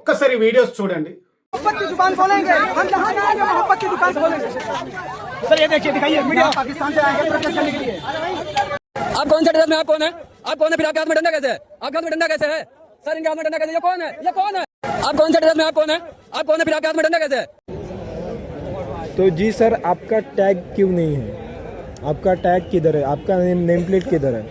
ఒక్కసారి వీడియోస్ చూడండి. मोहब्बत की दुकान खोलेंगे, हम जहाँ जाएंगे मोहब्बत की दुकान खोलेंगे। सर ये देखिए, दिखाइए मीडिया पाकिस्तान से आएंगे प्रोटेस्ट करने के लिए। आप कौन से ड्रेस में, आप कौन है? आप कौन है? फिर आपके हाथ में डंडा कैसे है? आपके हाथ में डंडा कैसे है? सर इनके हाथ में डंडा कैसे? ये कौन है? ये कौन है? आप कौन से ड्रेस में, आप कौन है? आप कौन है? फिर आपके हाथ में डंडा कैसे है? तो जी सर, आपका टैग क्यों नहीं है? आपका टैग किधर है? आपका नेम प्लेट किधर है?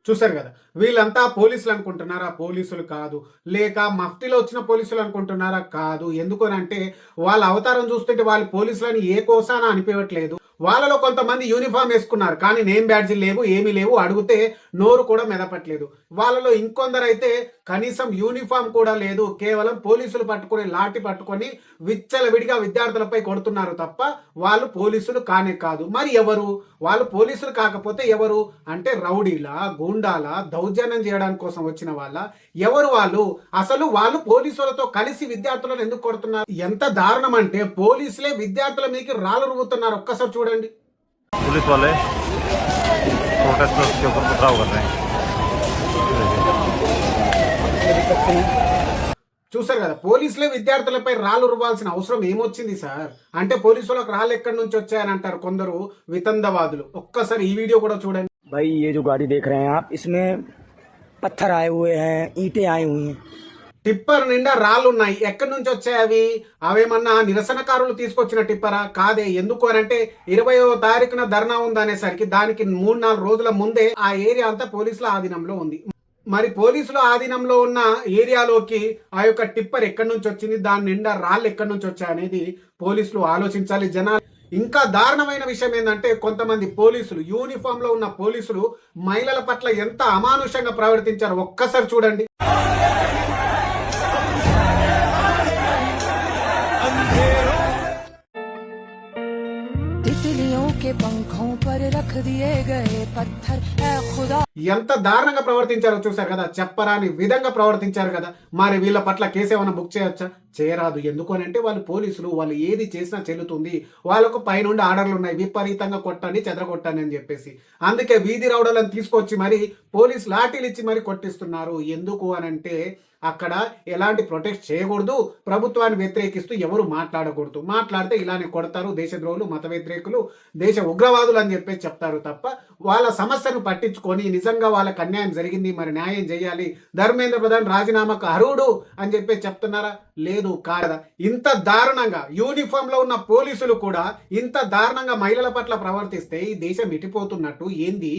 చూసారు కదా, వీళ్ళంతా పోలీసులు అనుకుంటున్నారా? పోలీసులు కాదు. లేక మఫ్టీలో వచ్చిన పోలీసులు అనుకుంటున్నారా? కాదు. ఎందుకనంటే వాళ్ళ అవతారం చూస్తుంటే వాళ్ళు పోలీసులని ఏ కోసాన అనిపించట్లేదు. వాళ్ళలో కొంతమంది యూనిఫామ్ వేసుకున్నారు, కానీ నేమ్ బ్యాడ్జీలు లేవు, ఏమీ లేవు. అడిగితే నోరు కూడా మెదపట్లేదు. వాళ్ళలో ఇంకొందరైతే కనీసం యూనిఫామ్ కూడా లేదు, కేవలం పోలీసులు పట్టుకుని లాఠీ పట్టుకొని విచ్చలవిడిగా విద్యార్థులపై కొడుతున్నారు తప్ప వాళ్ళు పోలీసులు కానే కాదు. మరి ఎవరు? వాళ్ళు పోలీసులు కాకపోతే ఎవరు అంటే రౌడీలా, గూండాలా, దౌర్జన్యం చేయడానికి కోసం వచ్చిన వాళ్ళ? ఎవరు వాళ్ళు? అసలు వాళ్ళు పోలీసులతో కలిసి విద్యార్థులను ఎందుకు కొడుతున్నారు? ఎంత దారుణం అంటే పోలీసులే విద్యార్థుల మీదకి రాళ్ళు రువ్వుతున్నారు. ఒక్కసారి చూడండి. पुलिस वाले प्रोटेस्टर्स के ऊपर पथराव कर रहे हैं. చూసారు కదా, పోలీసులే విద్యార్థులపై రాళ్ళు రువ్వాల్సిన అవసరం ఏమొచ్చింది సార్? అంటే పోలీసులకు రాళ్ళు ఎక్కడి నుంచి వచ్చాయని అంటారు కొందరు వితండవాదులు. ఒక్కసారి ఈ వీడియో కూడా చూడండి. भाई ये जो गाड़ी देख रहे हैं आप, इसमें पत्थर आए हुए हैं, ईंटें आई हुई हैं। టిప్పర్ నిండా రాళ్ళు ఉన్నాయి. ఎక్కడి నుంచి వచ్చాయి అవి? అవేమన్నా నిరసనకారులు తీసుకొచ్చిన టిప్పరా? కాదే. ఎందుకు అనంటే 20వ తారీఖున ధర్నా ఉందనేసరికి దానికి 3-4 రోజుల ముందే ఆ ఏరియా అంతా పోలీసుల ఆధీనంలో ఉంది. మరి పోలీసుల ఆధీనంలో ఉన్న ఏరియాలోకి ఆ యొక్క టిప్పర్ ఎక్కడి నుంచి వచ్చింది, దాని నిండా రాళ్ళు ఎక్కడి నుంచి వచ్చాయి అనేది పోలీసులు ఆలోచించాలి. జనాలు ఇంకా దారుణమైన విషయం ఏంటంటే కొంతమంది పోలీసులు, యూనిఫామ్ లో ఉన్న పోలీసులు మహిళల పట్ల ఎంత అమానుషంగా ప్రవర్తించారు ఒక్కసారి చూడండి. के पंखों पर रख दिए गए पत्थर है खुदा. ఎంత దారుణంగా ప్రవర్తించారో చూసారు కదా. చెప్పరాని విధంగా ప్రవర్తించారు కదా. మరి వీళ్ళ పట్ల కేసు ఏమైనా బుక్ చేయొచ్చా? చేయరాదు. ఎందుకు అని అంటే వాళ్ళు పోలీసులు, వాళ్ళు ఏది చేసినా చెల్లుతుంది. వాళ్ళకు పైనుండి ఆర్డర్లు ఉన్నాయి, విపరీతంగా కొట్టండి, చెదరగొట్టండి అని చెప్పేసి. అందుకే వీధి రౌడలను తీసుకొచ్చి మరి పోలీస్ లాఠీలు ఇచ్చి మరి కొట్టిస్తున్నారు. ఎందుకు అని అంటే అక్కడ ఎలాంటి ప్రొటెక్ట్ చేయకూడదు, ప్రభుత్వాన్ని వ్యతిరేకిస్తూ ఎవరు మాట్లాడకూడదు. మాట్లాడితే ఇలానే కొడతారు, దేశద్రోహులు, మత వ్యతిరేకులు, దేశ ఉగ్రవాదులు అని చెప్పేసి చెప్తారు తప్ప వాళ్ళ సమస్యను పట్టించుకొని నిజంగా వాళ్ళకి అన్యాయం జరిగింది, మరి న్యాయం చేయాలి, ధర్మేంద్ర ప్రధాన్ రాజీనామాకు అర్హుడు అని చెప్పేసి చెప్తున్నారా? లేదు. కాదా. ఇంత దారుణంగా యూనిఫామ్ లో ఉన్న పోలీసులు కూడా ఇంత దారుణంగా మహిళల పట్ల ప్రవర్తిస్తే ఈ దేశం ఎట్టిపోతున్నట్టు ఏంది?